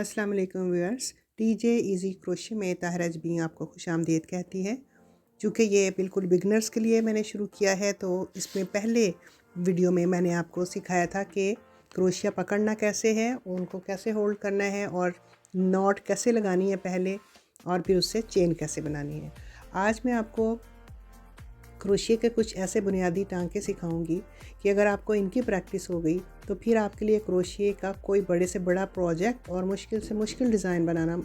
अस्सलाम वालेकुम viewers. TJ easy crochet में ताहिरा जबीन आपको खुशामदीद कहती है। चूँकि ये बिल्कुल बिगनर्स के लिए मैंने शुरू किया है, तो इसमें पहले वीडियो में मैंने आपको सिखाया था कि क्रोशिया पकड़ना कैसे है, उनको कैसे होल्ड करना है और नॉट कैसे लगानी है पहले, और फिर उससे चेन कैसे बनानी है। आज मैं आपको क्रोशिया के कुछ ऐसे बुनियादी टांके सिखाऊंगी कि अगर आपको इनकी प्रैक्टिस हो गई तो फिर आपके लिए क्रोशिया का कोई बड़े से बड़ा प्रोजेक्ट और मुश्किल से मुश्किल डिज़ाइन बनाना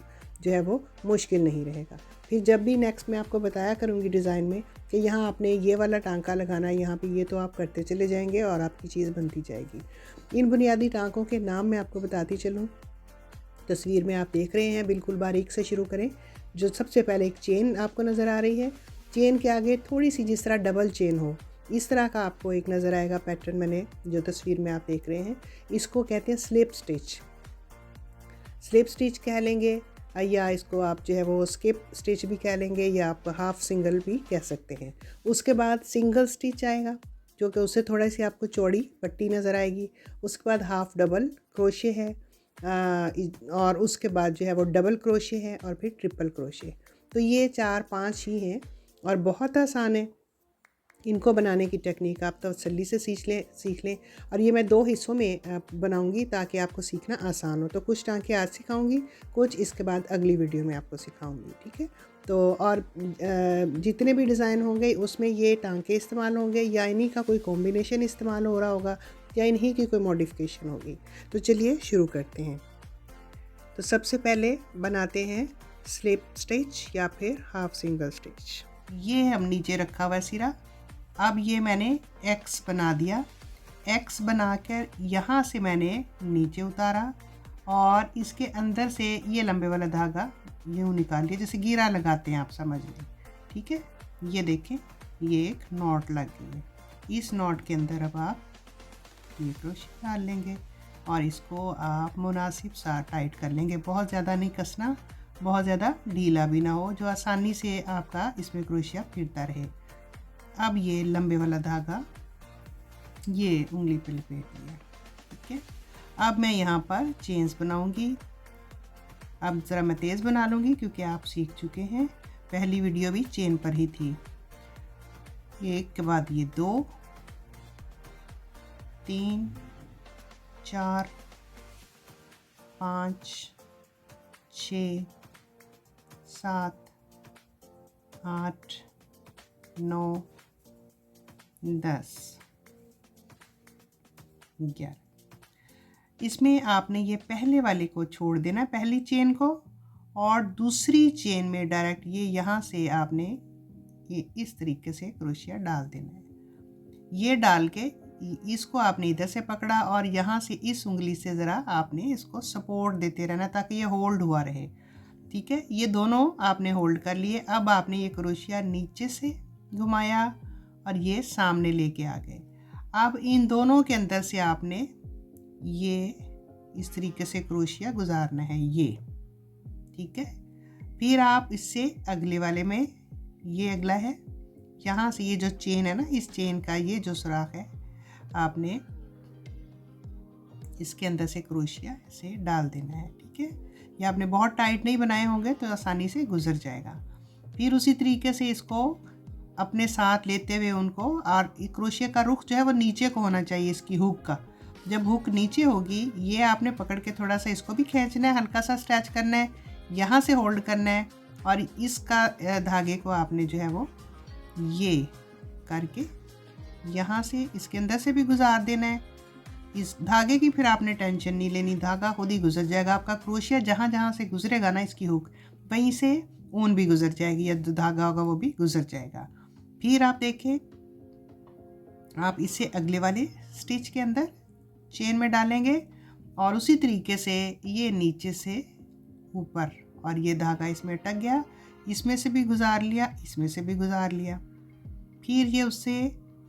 जो है वो मुश्किल नहीं रहेगा। फिर जब भी नेक्स्ट मैं आपको बताया करूँगी डिज़ाइन में कि यहाँ आपने ये वाला टांका लगाना है यहाँ पे, ये तो आप करते चले जाएंगे और आपकी चीज़ बनती जाएगी। इन बुनियादी टांकों के नाम मैं आपको बताती चलूँ। तस्वीर में आप देख रहे हैं, बिल्कुल बारीक से शुरू करें। जो सबसे पहले एक चेन आपको नज़र आ रही है, चेन के आगे थोड़ी सी जिस तरह डबल चेन हो, इस तरह का आपको एक नज़र आएगा पैटर्न। मैंने जो तस्वीर में आप देख रहे हैं, इसको कहते हैं स्लिप स्टिच। स्लिप स्टिच कह लेंगे, या इसको आप जो है वो स्किप स्टिच भी कह लेंगे, या आप हाफ सिंगल भी कह सकते हैं। उसके बाद सिंगल स्टिच आएगा, जो कि उससे थोड़ा सी आपको चौड़ी पट्टी नज़र आएगी। उसके बाद हाफ डबल क्रोशे है, और उसके बाद जो है वो डबल क्रोशे है, और फिर ट्रिपल क्रोशे। तो ये 4-5 ही हैं और बहुत आसान है। इनको बनाने की टेक्निक आप तसल्ली से सीख लें। और ये मैं 2 हिस्सों में बनाऊंगी ताकि आपको सीखना आसान हो। तो कुछ टांके आज सिखाऊंगी, कुछ इसके बाद अगली वीडियो में आपको सिखाऊंगी, ठीक है। तो और जितने भी डिज़ाइन होंगे उसमें ये टांके इस्तेमाल होंगे, या इन्हीं का कोई कॉम्बिनेशन इस्तेमाल हो रहा होगा, या इन्हीं की कोई मॉडिफिकेशन होगी। तो चलिए शुरू करते हैं। तो सबसे पहले बनाते हैं स्लिप स्टिच या फिर हाफ सिंगल स्टिच। ये हम नीचे रखा हुआ सिरा, अब ये मैंने एक्स बना दिया। एक्स बनाकर यहाँ से मैंने नीचे उतारा और इसके अंदर से ये लंबे वाला धागा यूँ निकाल लिया, जैसे गिरा लगाते हैं, आप समझ लें, ठीक है। ये देखें, ये एक नॉट लग गई है। इस नॉट के अंदर अब आप ये क्रोशिया डाल लेंगे और इसको आप मुनासिब सा टाइट कर लेंगे। बहुत ज़्यादा नहीं कसना, बहुत ज़्यादा ढीला भी ना हो, जो आसानी से आपका इसमें क्रोशिया फिरता रहे। अब ये लंबे वाला धागा ये उंगली पे लपेट लिया, ठीक है। अब मैं यहाँ पर चेन्स बनाऊंगी। अब ज़रा मैं तेज़ बना लूँगी क्योंकि आप सीख चुके हैं, पहली वीडियो भी चेन पर ही थी। एक के बाद ये 2, 3, 4, 5, 6, 7, 8, 9, 10, 11। इसमें आपने ये पहले वाले को छोड़ देना, पहली चेन को, और दूसरी चेन में डायरेक्ट ये यहाँ से आपने ये इस तरीके से क्रोशिया डाल देना है। ये डाल के इसको आपने इधर से पकड़ा और यहाँ से इस उंगली से ज़रा आपने इसको सपोर्ट देते रहना ताकि ये होल्ड हुआ रहे, ठीक है। ये दोनों आपने होल्ड कर लिए। अब आपने ये क्रोशिया नीचे से घुमाया और ये सामने लेके आ गए। अब इन दोनों के अंदर से आपने ये इस तरीके से क्रोशिया गुजारना है, ये, ठीक है। फिर आप इससे अगले वाले में, ये अगला है, यहाँ से ये जो चेन है ना, इस चेन का ये जो सुराख है, आपने इसके अंदर से क्रोशिया ऐसे डाल देना है, ठीक है। ये आपने बहुत टाइट नहीं बनाए होंगे तो आसानी से गुजर जाएगा। फिर उसी तरीके से इसको अपने साथ लेते हुए उनको, और क्रोशिया का रुख जो है वो नीचे को होना चाहिए, इसकी हुक का। जब हुक नीचे होगी, ये आपने पकड़ के थोड़ा सा इसको भी खींचना है, हल्का सा स्ट्रेच करना है, यहाँ से होल्ड करना है, और इसका धागे को आपने जो है वो ये करके यहाँ से इसके अंदर से भी गुजार देना है। इस धागे की फिर आपने टेंशन नहीं लेनी, धागा खुद ही गुजर जाएगा आपका। क्रोशिया जहाँ जहाँ से गुजरेगा ना इसकी हुक, वहीं से ऊन भी गुजर जाएगी, या जो धागा होगा वो भी गुजर जाएगा। फिर आप देखें, आप इसे अगले वाले स्टिच के अंदर चेन में डालेंगे और उसी तरीके से ये नीचे से ऊपर, और ये धागा इसमें अटक गया, इसमें से भी गुजार लिया, इसमें से भी गुजार लिया। फिर ये उससे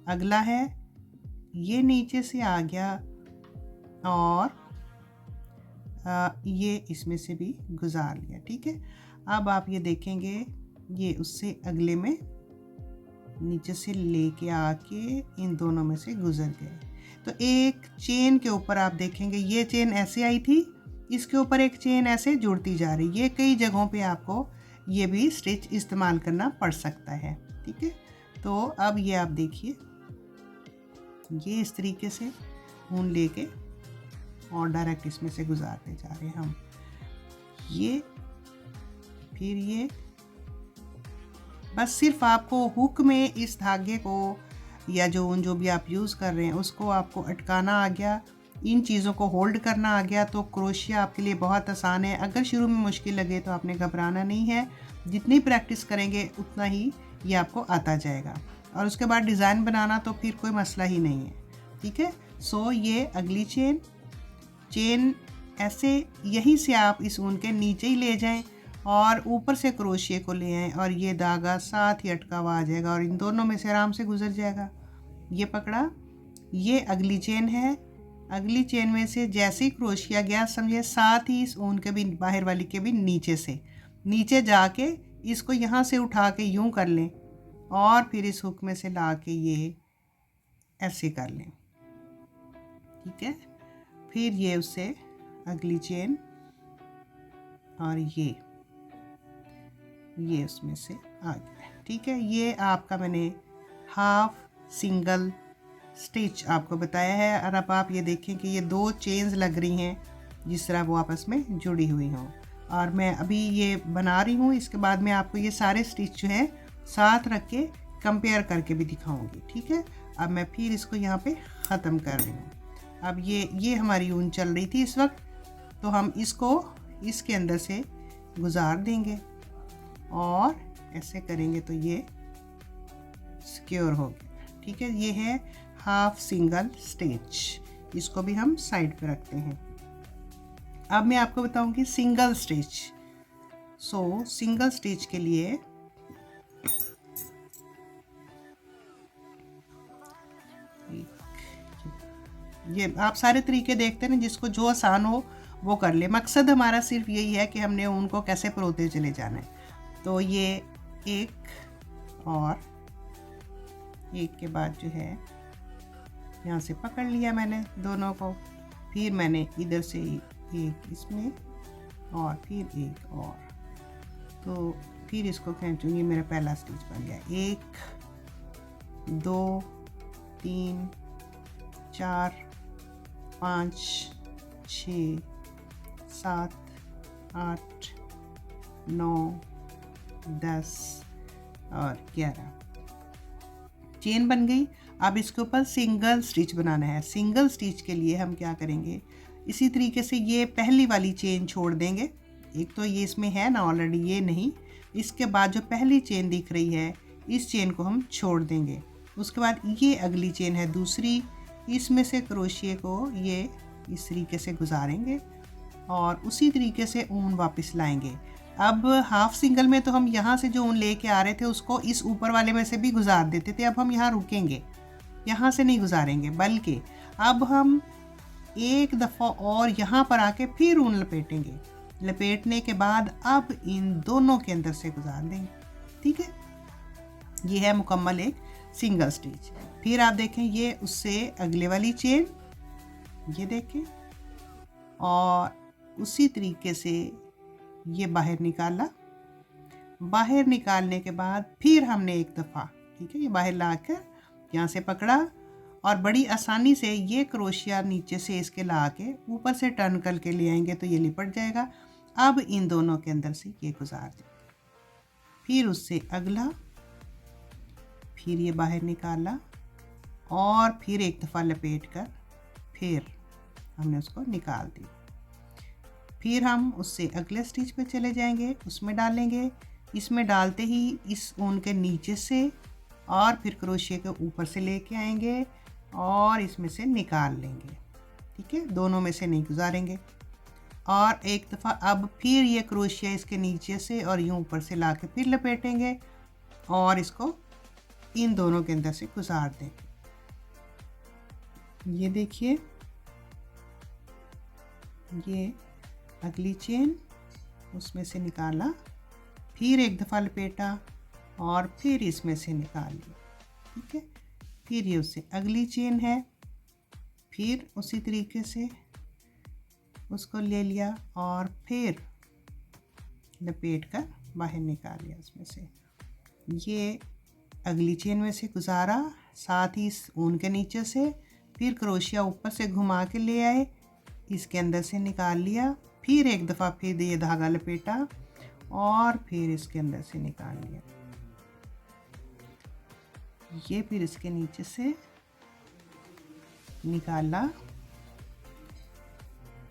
अगला है, ये नीचे से आ गया और ये इसमें से भी गुजार लिया, ठीक है। अब आप ये देखेंगे, ये उससे अगले में नीचे से लेके आके इन दोनों में से गुजर गए। तो एक चेन के ऊपर आप देखेंगे, ये चेन ऐसे आई थी इसके ऊपर एक चेन ऐसे जुड़ती जा रही है। ये कई जगहों पे आपको ये भी स्टिच इस्तेमाल करना पड़ सकता है। ठीक है, तो अब ये आप देखिए, ये इस तरीके से ऊन लेके और डायरेक्ट इसमें से गुजारते जा रहे हैं हम। ये फिर ये बस सिर्फ आपको हुक में इस धागे को या जो भी आप यूज़ कर रहे हैं उसको आपको अटकाना आ गया, इन चीज़ों को होल्ड करना आ गया, तो क्रोशिया आपके लिए बहुत आसान है। अगर शुरू में मुश्किल लगे तो आपने घबराना नहीं है, जितनी प्रैक्टिस करेंगे उतना ही ये आपको आता जाएगा। और उसके बाद डिज़ाइन बनाना तो फिर कोई मसला ही नहीं है। ठीक है, सो ये अगली चेन ऐसे यहीं से आप इस ऊन के नीचे ही ले जाएं और ऊपर से क्रोशिया को ले आएँ और ये धागा साथ ही अटका हुआ आ जाएगा और इन दोनों में से आराम से गुजर जाएगा। ये पकड़ा, ये अगली चेन है। अगली चेन में से जैसे ही क्रोशिया गया समझिए साथ ही इस ऊन के भी बाहर वाली के भी नीचे जाके इसको यहाँ से उठा के यूँ कर लें और फिर इस हुक में से ला के ये ऐसे कर लें। ठीक है, फिर ये उससे अगली चेन और ये उसमें से आ गया। ठीक है, ये आपका मैंने हाफ सिंगल स्टिच आपको बताया है। और अब आप ये देखें कि ये 2 चेन्स लग रही हैं जिस तरह वो आपस में जुड़ी हुई हों। और मैं अभी ये बना रही हूँ, इसके बाद मैं आपको ये सारे स्टिच जो हैं साथ रख के कंपेयर करके भी दिखाऊंगी। ठीक है, अब मैं फिर इसको यहाँ पे ख़त्म कर रही हूँ। अब ये हमारी ऊन चल रही थी इस वक्त, तो हम इसको इसके अंदर से गुजार देंगे और ऐसे करेंगे तो ये सिक्योर हो गया। ठीक है, ये है हाफ सिंगल स्टिच, इसको भी हम साइड पे रखते हैं। अब मैं आपको बताऊंगी सिंगल स्टिच। सो सिंगल स्टिच के लिए ये आप सारे तरीके देखते हैं, जिसको जो आसान हो वो कर ले। मकसद हमारा सिर्फ यही है कि हमने उनको कैसे परोते चले जाना है। तो ये एक और एक के बाद जो है यहाँ से पकड़ लिया मैंने दोनों को, फिर मैंने इधर से एक इसमें और फिर एक और, तो फिर इसको खींचूंगी, मेरा पहला स्टिच बन गया। 1 2 3 4 5 6 7 8 9 10 और 11 चेन बन गई। अब इसके ऊपर सिंगल स्टिच बनाना है। सिंगल स्टिच के लिए हम क्या करेंगे, इसी तरीके से ये पहली वाली चेन छोड़ देंगे। एक तो ये इसमें है ना ऑलरेडी, ये नहीं, इसके बाद जो पहली चेन दिख रही है इस चेन को हम छोड़ देंगे। उसके बाद ये अगली चेन है दूसरी, इसमें से क्रोशिया को ये इस तरीके से गुजारेंगे और उसी तरीके से ऊन वापस लाएंगे। अब हाफ सिंगल में तो हम यहाँ से जो ऊन लेके आ रहे थे उसको इस ऊपर वाले में से भी गुजार देते थे। अब हम यहाँ रुकेंगे, यहाँ से नहीं गुजारेंगे, बल्कि अब हम एक दफ़ा और यहाँ पर आके फिर ऊन लपेटेंगे। लपेटने के बाद अब इन दोनों के अंदर से गुजार देंगे। ठीक है, ये है मुकम्मल एक सिंगल स्टिच। फिर आप देखें ये उससे अगले वाली चेन, ये देखें, और उसी तरीके से ये बाहर निकाला। बाहर निकालने के बाद फिर हमने एक दफ़ा, ठीक है, ये बाहर लाकर यहाँ से पकड़ा और बड़ी आसानी से ये क्रोशिया नीचे से इसके ला के ऊपर से टर्न करके ले आएंगे तो ये लिपट जाएगा। अब इन दोनों के अंदर से ये गुजार देंगे, फिर उससे अगला, फिर ये बाहर निकाला और फिर एक दफ़ा लपेट कर फिर हमने उसको निकाल दिया। फिर हम उससे अगले स्टिच पे चले जाएंगे, उसमें डालेंगे। इसमें डालते ही इस ऊन के नीचे से और फिर क्रोशिया के ऊपर से लेके आएंगे और इसमें से निकाल लेंगे। ठीक है, दोनों में से नहीं गुजारेंगे। और एक दफ़ा अब फिर ये क्रोशिया इसके नीचे से और यूँ ऊपर से ला के फिर लपेटेंगे और इसको इन दोनों के अंदर से गुजार देंगे। ये देखिए, ये अगली चेन, उसमें से निकाला, फिर एक दफ़ा लपेटा और फिर इसमें से निकाल लिया। ठीक है, फिर ये उससे अगली चेन है, फिर उसी तरीके से उसको ले लिया और फिर लपेट कर बाहर निकाल लिया उसमें से। ये अगली चेन में से गुजारा, साथ ही इस ऊन के नीचे से, फिर क्रोशिया ऊपर से घुमा के ले आए, इसके अंदर से निकाल लिया, फिर एक दफ़ा फिर ये धागा लपेटा और फिर इसके अंदर से निकाल लिया। ये फिर इसके नीचे से निकाला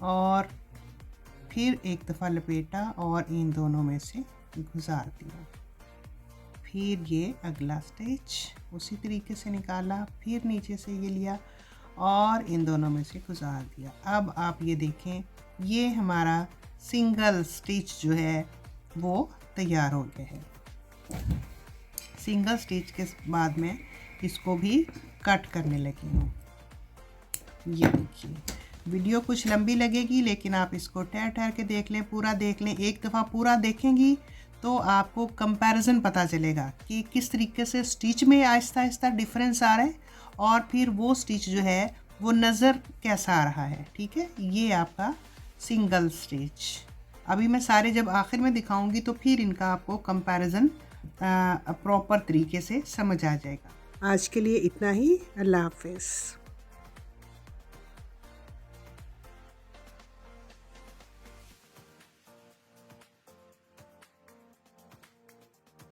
और फिर एक दफ़ा लपेटा और इन दोनों में से गुजार दिया। फिर ये अगला स्टिच उसी तरीके से निकाला, फिर नीचे से ये लिया और इन दोनों में से गुजार दिया। अब आप ये देखें, ये हमारा सिंगल स्टिच जो है वो तैयार हो गया है। सिंगल स्टिच के बाद में इसको भी कट करने लगी हूँ। ये देखिए, वीडियो कुछ लंबी लगेगी लेकिन आप इसको ठहर ठहर के देख लें, पूरा देख लें। एक दफ़ा पूरा देखेंगी तो आपको कंपैरिजन पता चलेगा कि किस तरीके से स्टिच में आहिस्ता आहिस्ता डिफरेंस आ रहा है और फिर वो स्टिच जो है वो नज़र कैसा आ रहा है। ठीक है, ये आपका सिंगल स्टिच। अभी मैं सारे जब आखिर में दिखाऊंगी तो फिर इनका आपको कंपैरिजन प्रॉपर तरीके से समझ आ जाएगा। आज के लिए इतना ही। अल्लाह हाफ़िज़।